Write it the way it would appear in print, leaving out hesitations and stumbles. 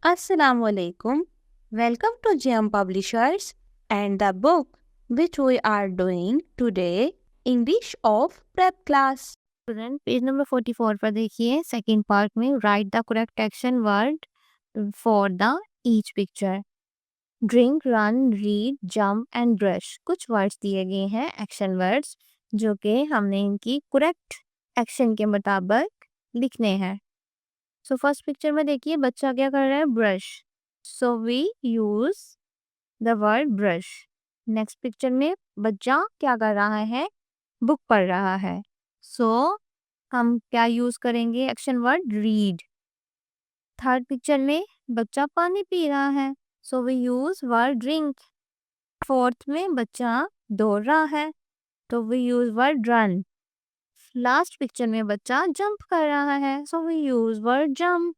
Assalamu alaikum. Welcome to GM Publishers and the book which we are doing today, English of Prep Class. Student page number 44 पर देखिए second part में right the correct action word for the each picture. Drink, run, read, jump and brush कुछ words दिए गए हैं action words जो कि हमने इनकी करेक्ट एक्शन के मुताबिक लिखने हैं। सो फर्स्ट पिक्चर में देखिए बच्चा क्या कर रहा है, brush. So we use the word brush. Next picture में बच्चा क्या कर रहा है, बुक पढ़ रहा है। सो हम क्या यूज करेंगे, action word read. Third picture में बच्चा पानी पी रहा है, so we use word drink. Fourth में बच्चा दौड़ रहा है, तो we use word run. Last picture में बच्चा जंप कर रहा है, so we use word jump.